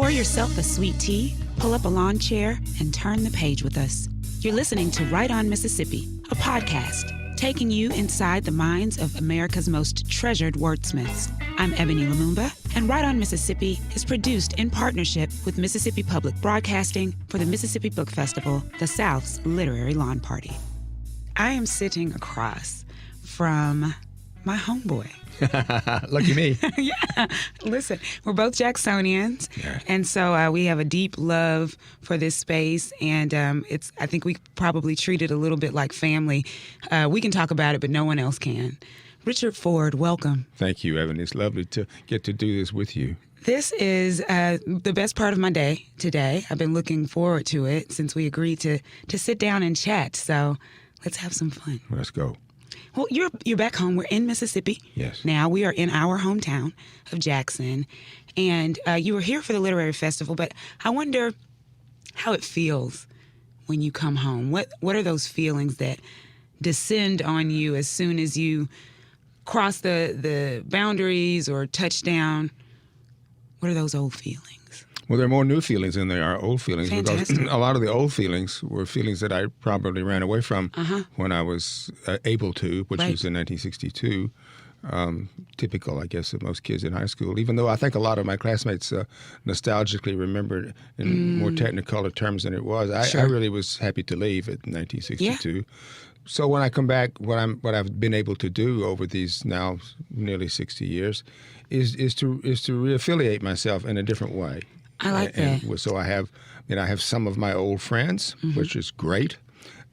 Pour yourself a sweet tea, pull up a lawn chair, and turn the page with us. You're listening to Right On Mississippi, a podcast taking you inside the minds of America's most treasured wordsmiths. I'm Ebony Lumumba, and Right On Mississippi is produced in partnership with Mississippi Public Broadcasting for the Mississippi Book Festival, the South's literary lawn party. I am sitting across from my homeboy. Lucky me. Yeah. Listen, we're both Jacksonians, and so we have a deep love for this space, and I think we probably treat it a little bit like family. We can talk about it, but no one else can. Richard Ford, welcome. Thank you, Evan. It's lovely to get to do this with you. This is the best part of my day today. I've been looking forward to it since we agreed to sit down and chat, so let's have some fun. Let's go. Well, you're back home. We're in Mississippi. Yes. Now we are in our hometown of Jackson, and you were here for the literary festival. But I wonder how it feels when you come home. What are those feelings that descend on you as soon as you cross the boundaries or touch down? What are those old feelings? Well, there are more new feelings than there are old feelings. Fantastic. Because a lot of the old feelings were feelings that I probably ran away from when I was able to, which was in 1962. Typical, I guess, of most kids in high school, even though I think a lot of my classmates nostalgically remembered in more technicolor terms than it was. I really was happy to leave in 1962. Yeah. So when I come back, what I've been able to do over these now nearly 60 years is to reaffiliate myself in a different way. I like that. So I have some of my old friends, which is great,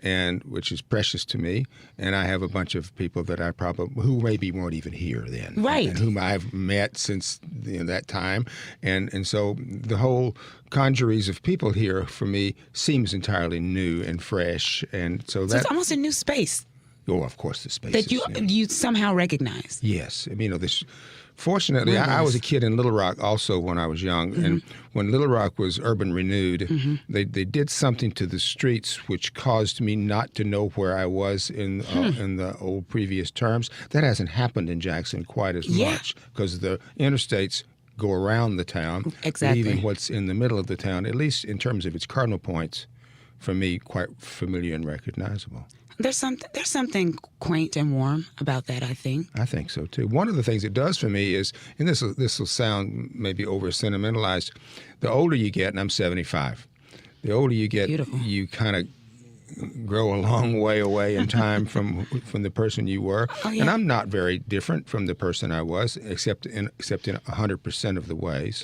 and which is precious to me. And I have a bunch of people that who maybe weren't even here then, right? And whom I've met since that time. And so the whole congeries of people here for me seems entirely new and fresh. And so it's almost a new space. Oh, of course, the space that you somehow recognize. Yes, this. Fortunately, I was a kid in Little Rock also when I was young, and when Little Rock was urban renewed, they did something to the streets which caused me not to know where I was in the old previous terms. That hasn't happened in Jackson quite as much because the interstates go around the town, leaving what's in the middle of the town, at least in terms of its cardinal points, for me, quite familiar and recognizable. There's something quaint and warm about that, I think. I think so, too. One of the things it does for me is, and this will sound maybe over-sentimentalized, the older you get, and I'm 75, the older you get, you kind of grow a long way away in time from the person you were. Oh, yeah. And I'm not very different from the person I was, except in 100% of the ways.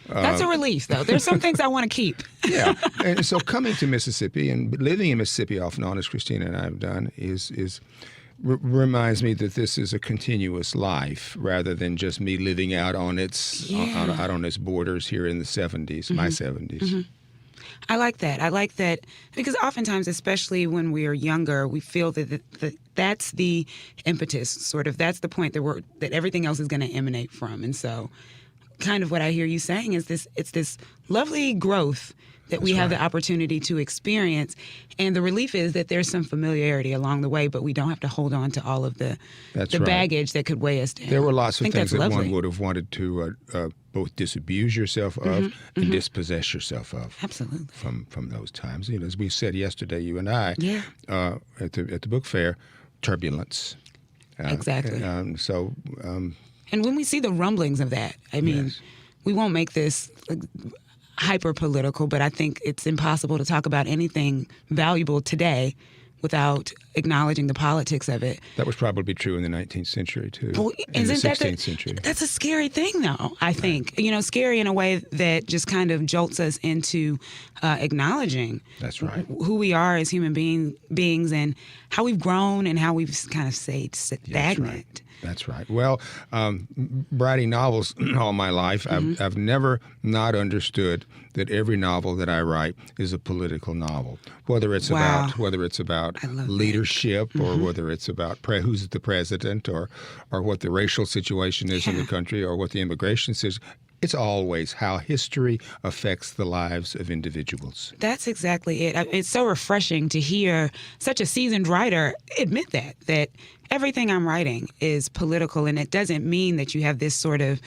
That's a relief, though. There's some things I want to keep. Yeah. And so coming to Mississippi and living in Mississippi off and on, as Kristina and I have done, reminds me that this is a continuous life rather than just me living out on its borders here in the 70s, my 70s. I like that because oftentimes, especially when we are younger, we feel that that's the impetus, sort of. That's the point that everything else is going to emanate from. And so kind of what I hear you saying is it's this lovely growth that we have the opportunity to experience. And the relief is that there's some familiarity along the way, but we don't have to hold on to all of the baggage that could weigh us down. There were lots of things that one would have wanted to both disabuse yourself of and dispossess yourself of. Absolutely. From those times. As we said yesterday, you and I, at the book fair, turbulence. Exactly. And when we see the rumblings of that, we won't make this hyper-political, but I think it's impossible to talk about anything valuable today without acknowledging the politics of it. That was probably true in the 19th century, too. Well, in the 16th century. That's a scary thing, though, I think. Scary in a way that just kind of jolts us into acknowledging who we are as human beings and how we've grown and how we've kind of stayed stagnant. That's right. Well, writing novels all my life, I've never not understood that every novel that I write is a political novel, whether it's about leadership or whether it's about who's the president or what the racial situation is in the country or what the immigration is. It's always how history affects the lives of individuals. That's exactly it. It's so refreshing to hear such a seasoned writer admit that everything I'm writing is political, and it doesn't mean that you have this sort of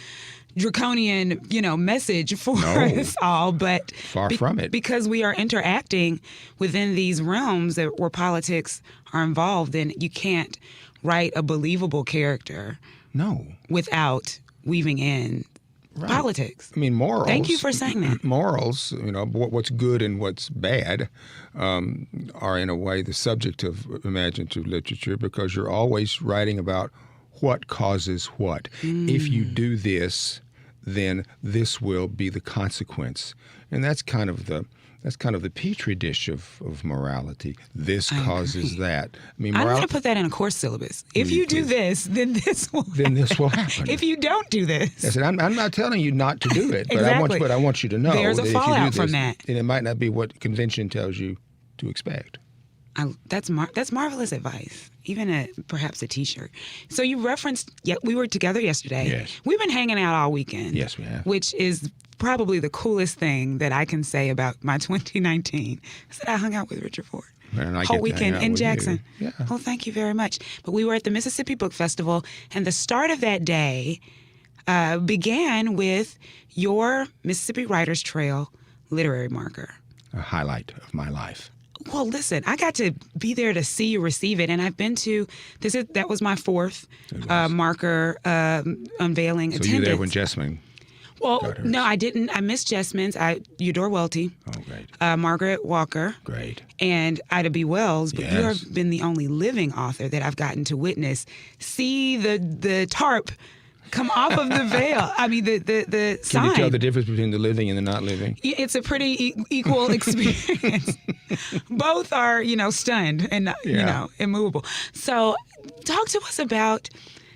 draconian, message for us all, but far from it. Because we are interacting within these realms where politics are involved, and you can't write a believable character without weaving in politics. I mean, morals. Thank you for saying that. Morals, what's good and what's bad are in a way the subject of imaginative literature, because you're always writing about what causes what. If you do this, then this will be the consequence. And that's kind of the petri dish of morality. This causes that. I mean, I'm going to put that in a course syllabus. If you do this, then this will happen. If you don't do this. Yes, and I'm not telling you not to do it, but Exactly. I want you to know there's a that fallout if you do this, from that. and it might not be what convention tells you to expect. That's marvelous advice. Even perhaps a T-shirt. So you referenced, we were together yesterday. Yes. We've been hanging out all weekend. Yes, we have. Which is probably the coolest thing that I can say about my 2019. Is that I hung out with Richard Ford. And I whole get to weekend hang out in with Jackson. you. Yeah. Well, thank you very much. But we were at the Mississippi Book Festival, and the start of that day began with your Mississippi Writers Trail literary marker. A highlight of my life. Well, listen, I got to be there to see you receive it, and I've been to that was my fourth marker unveiling So attendance. you were there when Jessamine? Well, no, I didn't. I missed Jessamines. Eudora Welty. Oh, great. Margaret Walker. Great. And Ida B. Wells. But you Yes. have been the only living author that I've gotten to witness see the tarp come off of the veil. I mean, the sign. Can you tell the difference between the living and the not living? It's a pretty equal experience. Both are, stunned and, immovable. So talk to us about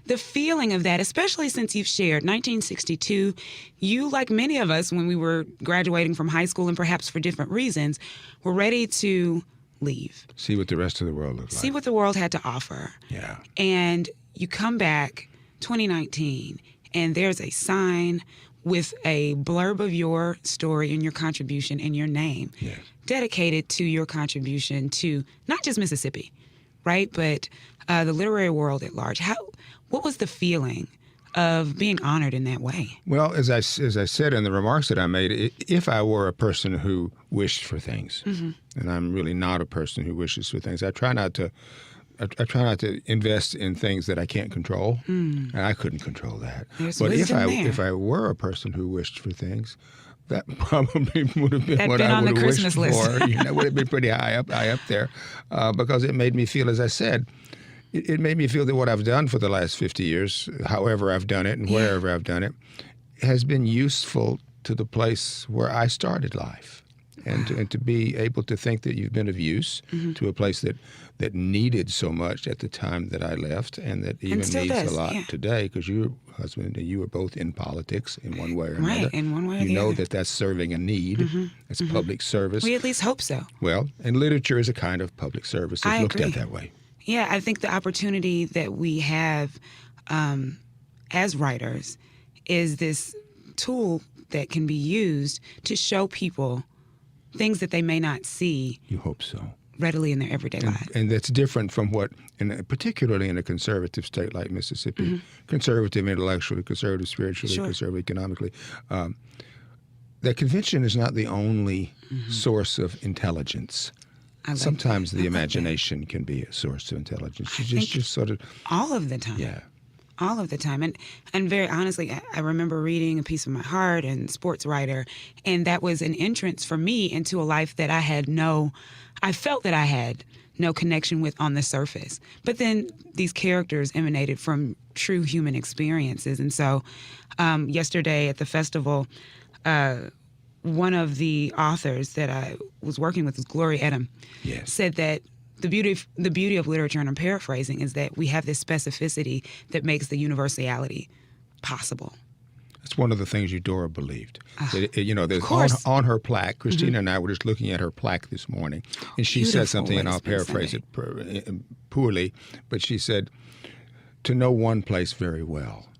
the feeling of that, especially since you've shared 1962. You, like many of us, when we were graduating from high school and perhaps for different reasons, were ready to leave. See what the rest of the world looks like. See what the world had to offer. Yeah. And you come back 2019, and there's a sign with a blurb of your story and your contribution and your name dedicated to your contribution to not just Mississippi, right, but the literary world at large. What was the feeling of being honored in that way? Well, as I said in the remarks that I made, if I were a person who wished for things, and I'm really not a person who wishes for things, I try not to invest in things that I can't control, and I couldn't control that. But if I were a person who wished for things, that probably would have been what I would have wished for. It would have been pretty high up there, because it made me feel, as I said, it made me feel that what I've done for the last 50 years, however I've done it and wherever I've done it, has been useful to the place where I started life. And to be able to think that you've been of use to a place that needed so much at the time that I left, and that even needs a lot today, because your husband and you are both in politics in one way or another. Right, in one way or the other. You know that that's serving a need. It's public service. We at least hope so. Well, and literature is a kind of public service. It's looked at that way. Yeah, I think the opportunity that we have as writers is this tool that can be used to show people things that they may not see. You hope so. Readily in their everyday lives. And that's different from what, particularly in a conservative state like Mississippi, conservative intellectually, conservative spiritually, conservative economically, that convention is not the only source of intelligence. Sometimes the imagination can be a source of intelligence. Just sort of all of the time. Yeah. All of the time. And very honestly, I remember reading A Piece of My Heart and Sportswriter, and that was an entrance for me into a life that I felt that I had no connection with on the surface. But then these characters emanated from true human experiences. And so yesterday at the festival, one of the authors that I was working with was Gloria Edam, said that the beauty of literature, and I'm paraphrasing, is that we have this specificity that makes the universality possible. That's one of the things Eudora believed. There's on her plaque, Kristina and I were just looking at her plaque this morning, and she said something, and I'll paraphrase it poorly, but she said, to know one place very well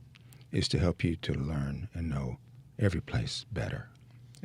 is to help you to learn and know every place better.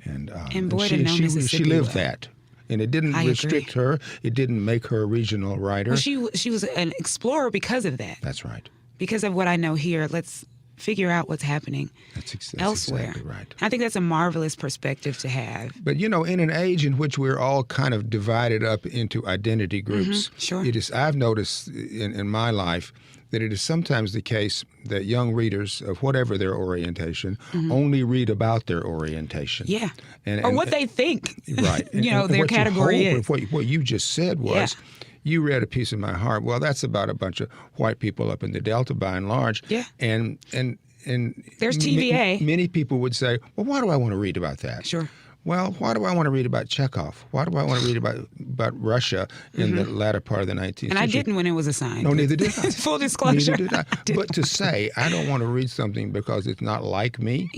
And boy, to know Mississippi she lived that. And it didn't restrict her. It didn't make her a regional writer. Well, she was an explorer because of that. That's right. Because of what I know here, let's figure out what's happening that's elsewhere. Exactly right. I think that's a marvelous perspective to have. But, in an age in which we're all kind of divided up into identity groups, Sure. I've noticed in my life that it is sometimes the case that young readers of whatever their orientation only read about their orientation. Yeah. Or what they think. Right. Their category is. What you just said was, you read A Piece of My Heart. Well, that's about a bunch of white people up in the Delta by and large. Yeah. And there's TVA. Many people would say, well, why do I want to read about that? Sure. Well, why do I want to read about Chekhov? Why do I want to read about Russia in the latter part of the 19th century? And I didn't when it was assigned. No, neither did I. Full disclosure. Neither did I. But to say I don't want to read something because it's not like me,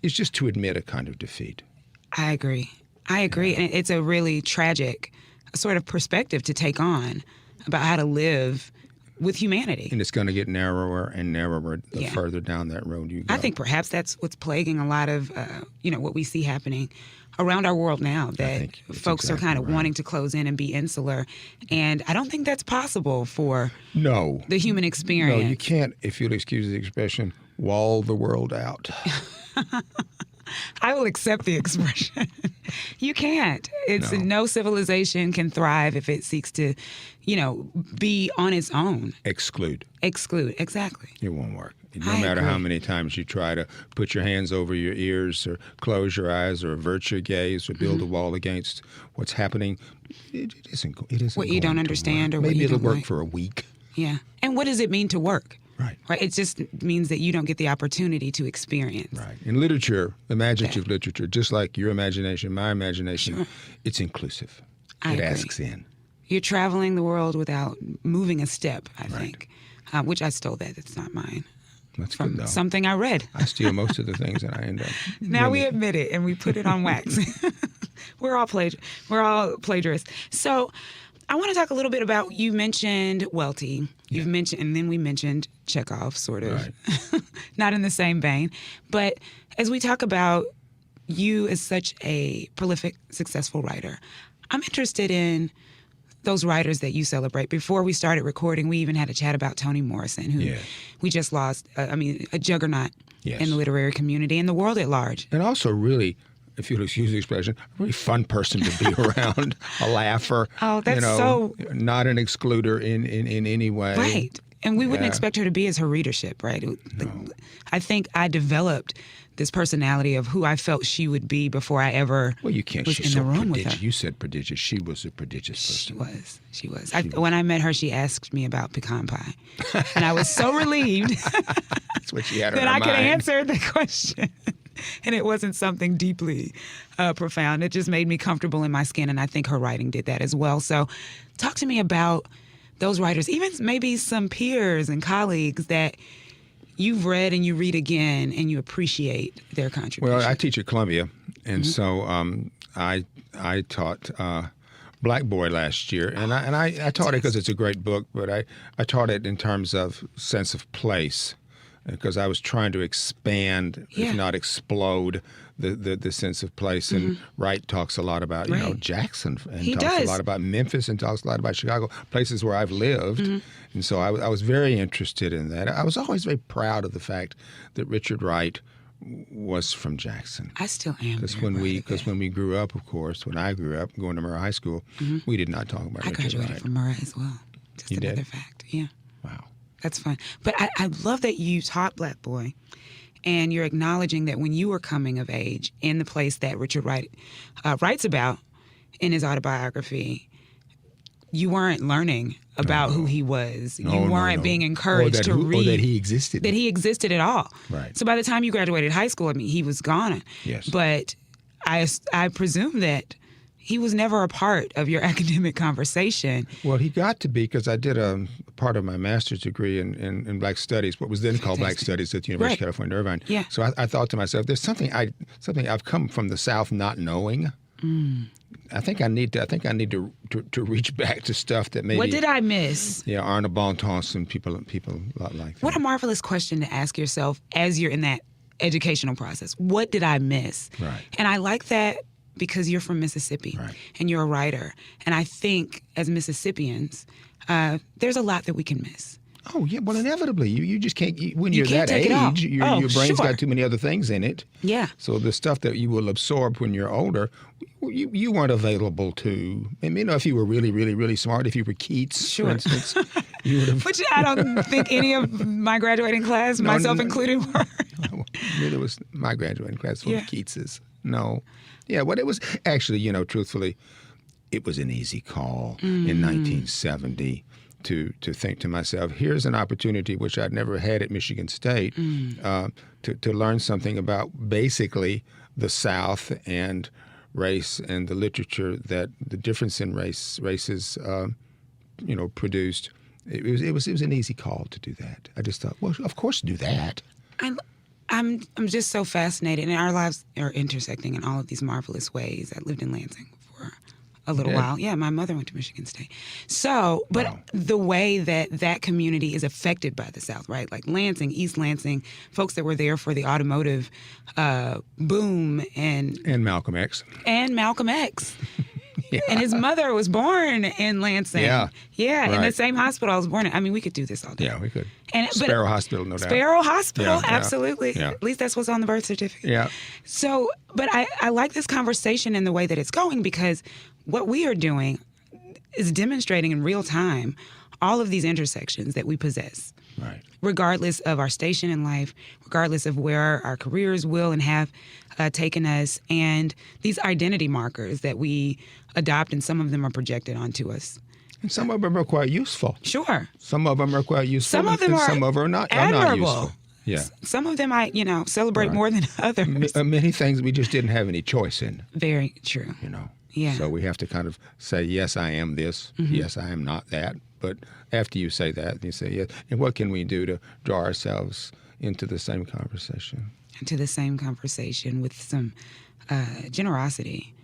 is just to admit a kind of defeat. I agree. And it's a really tragic sort of perspective to take on about how to live with humanity. And it's going to get narrower and narrower the further down that road you go. I think perhaps that's what's plaguing a lot of, what we see happening around our world now, that folks are kind of wanting to close in and be insular. And I don't think that's possible for the human experience. No, you can't, if you'll excuse the expression, wall the world out. I will accept the expression. You can't. No civilization can thrive if it seeks to, be on its own. Exclude, exactly. It won't work. No matter how many times you try to put your hands over your ears or close your eyes or avert your gaze or build a wall against what's happening, it isn't what you don't understand or what maybe you it'll don't work like. for a week. Yeah. And what does it mean to work? Right. It just means that you don't get the opportunity to experience. Right. In literature, imaginative literature, just like your imagination, my imagination, it's inclusive. I agree. Asks in. You're traveling the world without moving a step, I think, which I stole that. It's not mine. That's from good, though. Something I read. I steal most of the things that I end up. Now we admit it and we put it on wax. We're all plagiarists. So I want to talk a little bit about, you mentioned Welty. You've mentioned, and then we mentioned Chekhov, sort of. Right. Not in the same vein. But as we talk about you as such a prolific, successful writer, I'm interested in those writers that you celebrate. Before we started recording, we even had a chat about Toni Morrison, who we just lost, a juggernaut in the literary community and the world at large. And also really, if you'll excuse the expression, a really fun person to be around, a laugher. Oh, that's so... Not an excluder in any way. Right. And we wouldn't expect her to be as her readership, right? No. I think I developed this personality of who I felt she would be before I ever was in the room with her. You said prodigious. She was a prodigious person. She was. When I met her, she asked me about pecan pie. And I was so relieved That's what she had on that her I mind. could answer the question. And it wasn't something deeply profound. It just made me comfortable in my skin, and I think her writing did that as well. So talk to me about those writers, even maybe some peers and colleagues that you've read and you read again and you appreciate their contribution. Well, I teach at Columbia, and so I taught Black Boy last year, and I taught it because it's a great book, but I taught it in terms of sense of place, because I was trying to expand, if not explode, the sense of place. And Wright talks a lot about Jackson, and talks a lot about Memphis, and talks a lot about Chicago, places where I've lived. And so I was very interested in that. I was always very proud of the fact that Richard Wright was from Jackson. I still am. Because when we grew up, of course, when I grew up going to Murrah High School, we did not talk about Richard Wright. I graduated from Murrah as well. Just you another did? fact. Yeah. Wow. That's fun. But I love that you taught Black Boy, and you're acknowledging that when you were coming of age in the place that Richard Wright writes about in his autobiography, you weren't learning about who he was. You weren't being encouraged to read. Or that he existed. That he existed at all. Right. So by the time you graduated high school, he was gone. Yes. But I presume that he was never a part of your academic conversation. Well, he got to be, because I did a part of my master's degree in Black Studies, what was then called Black Studies at the University of California, Irvine. Yeah. So I thought to myself, there's something I've come from the South not knowing. I think I need to reach back to stuff that maybe. What did I miss? Yeah, Arna Bontemps and people like that. What a marvelous question to ask yourself as you're in that educational process. What did I miss? Right. And I like that because you're from Mississippi and you're a writer. And I think as Mississippians, there's a lot that we can miss. Oh, yeah. Well, inevitably. You just can't, when you're can't that take it all. age, your brain's got too many other things in it. Yeah. So the stuff that you will absorb when you're older, you weren't available to. I mean, if you were really, really, really smart, if you were Keats, for instance, you would have. Which I don't think any of my graduating class, myself included, were. Neither was my graduating class full of Keatses. No. Yeah, well, it was actually, truthfully, it was an easy call in 1970 to think to myself, here's an opportunity which I'd never had at Michigan State to learn something about basically the South and race and the literature that the difference in races, produced. It was an easy call to do that. I just thought, well, of course, do that. I'm just so fascinated, and our lives are intersecting in all of these marvelous ways. I lived in Lansing for a little while. Yeah, my mother went to Michigan State. So, but the way that community is affected by the South, right? Like Lansing, East Lansing, folks that were there for the automotive boom and Malcolm X. And Malcolm X. Yeah. And his mother was born in Lansing. Yeah, in the same hospital I was born in. I mean, we could do this all day. Yeah, we could. Sparrow Hospital, no doubt. Sparrow Hospital, absolutely. Yeah. At least that's what's on the birth certificate. Yeah. So, but I like this conversation and the way that it's going, because what we are doing is demonstrating in real time all of these intersections that we possess. Right. Regardless of our station in life, regardless of where our careers will and have taken us, and these identity markers that we adopt, and some of them are projected onto us. And some of them are quite useful. Sure. Some of them are quite useful. Some of them are some of them are not useful. Yeah. Some of them I celebrate more than others. Many things we just didn't have any choice in. Very true. Yeah. So we have to kind of say, yes, I am this. Mm-hmm. Yes, I am not that. But after you say that, you say, yes, and what can we do to draw ourselves into the same conversation? Into the same conversation with some generosity.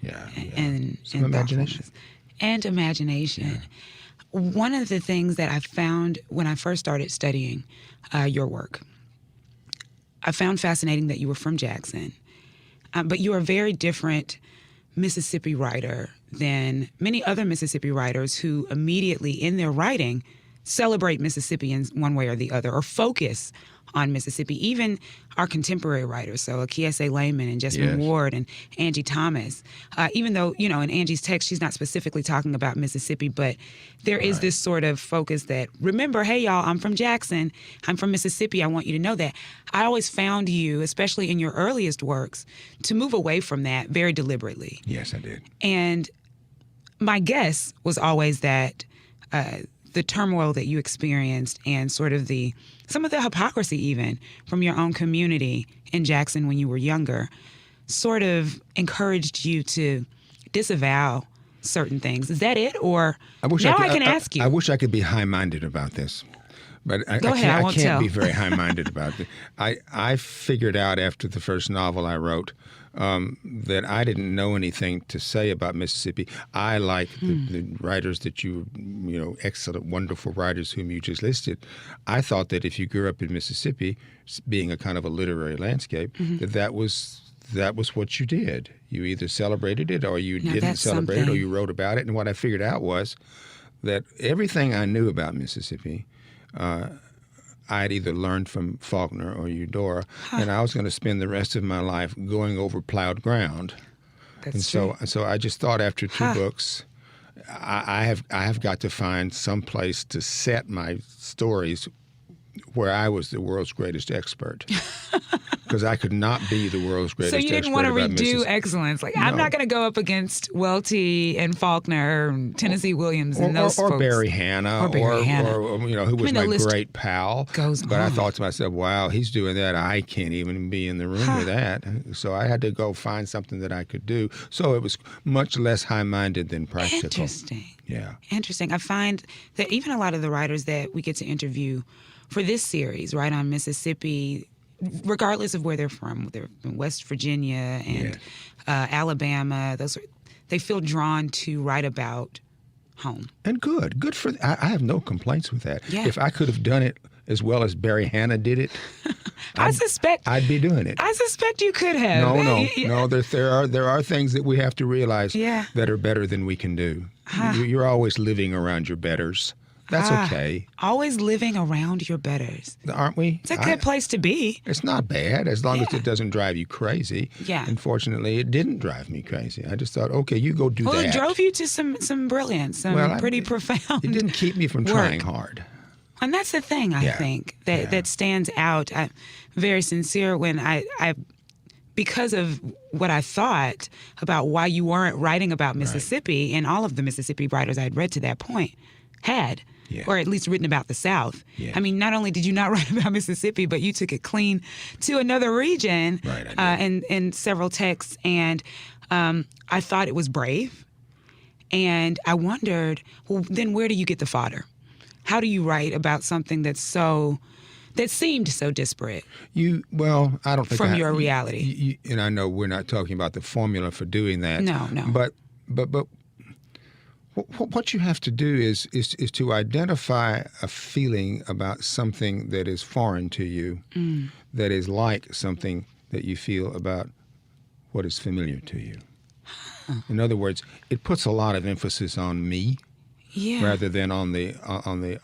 And some imagination. And imagination. Yeah. One of the things that I found when I first started studying your work, I found fascinating that you were from Jackson, but you are a very different Mississippi writer than many other Mississippi writers who immediately in their writing celebrate Mississippi in one way or the other, or focus on Mississippi. Even our contemporary writers, so Kiese Lehman and Jessamine Ward and Angie Thomas, even though, in Angie's text, she's not specifically talking about Mississippi, but there is this sort of focus that, remember, hey, y'all, I'm from Jackson. I'm from Mississippi. I want you to know that. I always found you, especially in your earliest works, to move away from that very deliberately. Yes, I did. And my guess was always that the turmoil that you experienced and sort of some of the hypocrisy even from your own community in Jackson when you were younger sort of encouraged you to disavow certain things. Is that it? Or I can ask you. I wish I could be high-minded about this. But I can't be very high-minded about it. I figured out after the first novel I wrote that I didn't know anything to say about Mississippi. I, like the writers that excellent, wonderful writers whom you just listed, I thought that if you grew up in Mississippi, being a kind of a literary landscape, that was what you did. You either celebrated it or you didn't celebrate it, or you wrote about it. And what I figured out was that everything I knew about Mississippi, I'd either learned from Faulkner or Eudora, and I was going to spend the rest of my life going over plowed ground. So I just thought after two books, I have got to find some place to set my stories where I was the world's greatest expert. Because I could not be the world's greatest expert. So you didn't want to redo excellence. Like, no. I'm not going to go up against Welty and Faulkner and Tennessee Williams and those folks. Or Barry Hanna, or who was my great pal. But I thought to myself, wow, he's doing that. I can't even be in the room with that. So I had to go find something that I could do. So it was much less high-minded than practical. Interesting. Yeah. Interesting. I find that even a lot of the writers that we get to interview for this series, Right on Mississippi, regardless of where they're from West Virginia and Alabama, they feel drawn to write about home. And good for I have no complaints with that. Yeah. If I could have done it as well as Barry Hanna did it, I'd be doing it. I suspect you could have. No. There are things that we have to realize that are better than we can do. You're always living around your betters. That's okay. Always living around your betters. Aren't we? It's a good place to be. It's not bad as long as it doesn't drive you crazy. Yeah. Unfortunately, it didn't drive me crazy. I just thought, okay, you go do that. Well, it drove you to some brilliance, pretty profound. It didn't keep me from trying hard. And that's the thing, I think, that stands out. I'm very sincere when I because of what I thought about why you weren't writing about Mississippi, and all of the Mississippi writers I had read to that point had, or at least written about the South. Yeah. I mean, not only did you not write about Mississippi, but you took it clean to another region in several texts, and I thought it was brave. And I wondered, well, then where do you get the fodder? How do you write about something that seemed so disparate? I don't think from your reality. And I know we're not talking about the formula for doing that. No. But what you have to do is to identify a feeling about something that is foreign to you, that is like something that you feel about what is familiar to you. In other words, it puts a lot of emphasis on me. Rather than on the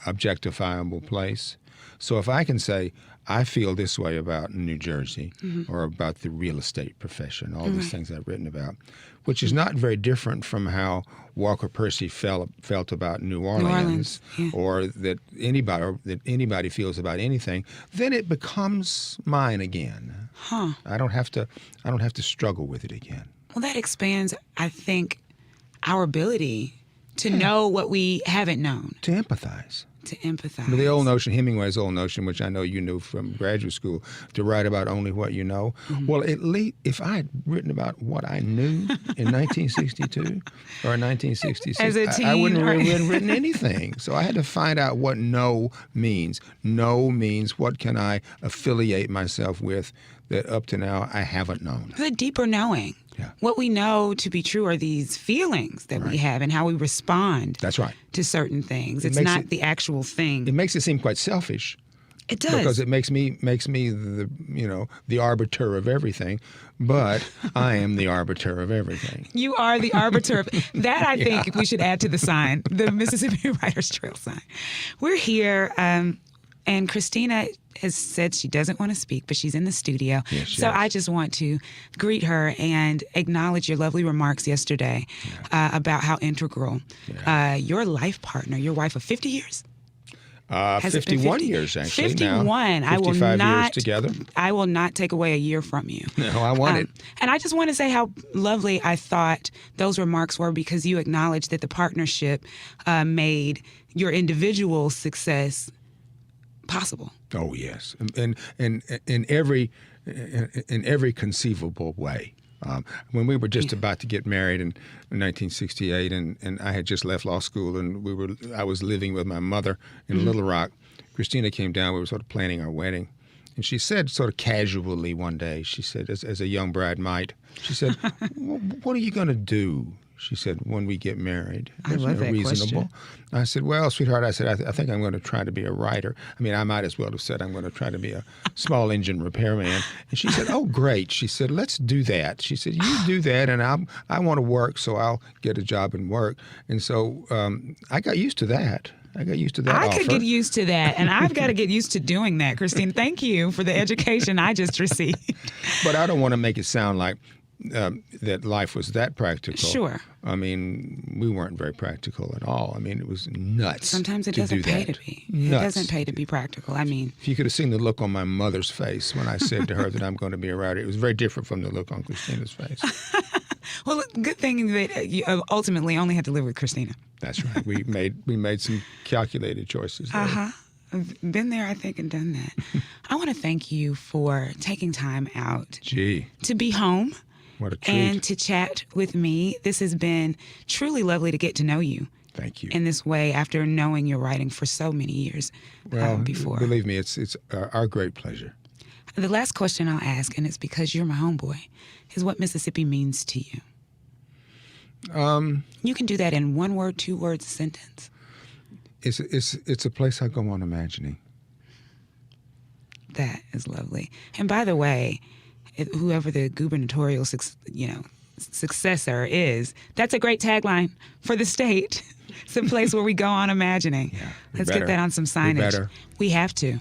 objectifiable place. So if I can say, I feel this way about New Jersey or about the real estate profession, all these things I've written about, which is not very different from how Walker Percy felt about New Orleans or that anybody feels about anything, then it becomes mine again. I don't have to struggle with it again. Well, that expands, I think, our ability to know what we haven't known. To empathize. But the old notion, Hemingway's old notion, which I know you knew from graduate school, to write about only what you know. Well, at least if I had written about what I knew in 1962 or 1966, as a teen, I wouldn't have written anything. So I had to find out what know means. Know means what can I affiliate myself with that up to now I haven't known. The deeper knowing. Yeah. What we know to be true are these feelings that we have and how we respond to certain things. It's not the actual thing. It makes it seem quite selfish. It does. Because it makes me the arbiter of everything, but I am the arbiter of everything. You are the arbiter of that. I think we should add to the sign, the Mississippi Writers Trail sign. We're here, and Kristina has said she doesn't want to speak, but she's in the studio. Yes, I just want to greet her and acknowledge your lovely remarks yesterday about how integral your life partner, your wife of 50 years. 51 years, actually. 51. Now, 55 years together. I will not take away a year from you. No, I want it. And I just want to say how lovely I thought those remarks were, because you acknowledged that the partnership made your individual success possible. Oh yes, and in every conceivable way. When we were just about to get married in 1968, and I had just left law school, and I was living with my mother in Little Rock. Kristina came down. We were sort of planning our wedding, and she said, sort of casually one day, she said, as a young bride might, she said, "What are you going to do?" She said, "When we get married." I love that reasonable. question. I said, "Well, sweetheart," I said, I think I'm going to try to be a writer. I mean, I might as well have said I'm going to try to be a small engine repairman. And she said, "Oh, great." She said, "Let's do that." She said, "You do that, and I want to work, so I'll get a job and work." And so I got used to that. I could get used to that, and I've got to get used to doing that, Christine. Thank you for the education I just received. But I don't want to make it sound like that life was that practical. Sure. I mean, we weren't very practical at all. I mean, it was nuts. Sometimes it doesn't pay to be. Nuts. It doesn't pay to be practical. I mean, if you could have seen the look on my mother's face when I said to her that I'm going to be a writer, it was very different from the look on Kristina's face. Well, good thing that you ultimately only had to live with Kristina. That's right. We made some calculated choices there. I've been there, I think, and done that. I want to thank you for taking time out to be home. What a treat. And to chat with me. This has been truly lovely to get to know you. Thank you. In this way, after knowing your writing for so many years before. Believe me, it's our great pleasure. The last question I'll ask, and it's because you're my homeboy, is what Mississippi means to you. You can do that in one word, 2 words, a sentence. It's a place I go on imagining. That is lovely. And by the way, whoever the gubernatorial successor is, that's a great tagline for the state. It's a place where we go on imagining. Yeah, Let's get that on some signage. We have to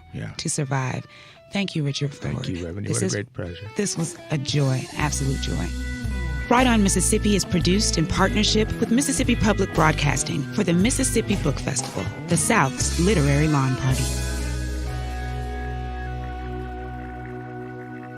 survive. Thank you, Richard Ford. Thank you, Ebony. What a great pleasure. This was a joy, absolute joy. Right On Mississippi is produced in partnership with Mississippi Public Broadcasting for the Mississippi Book Festival, the South's literary lawn party.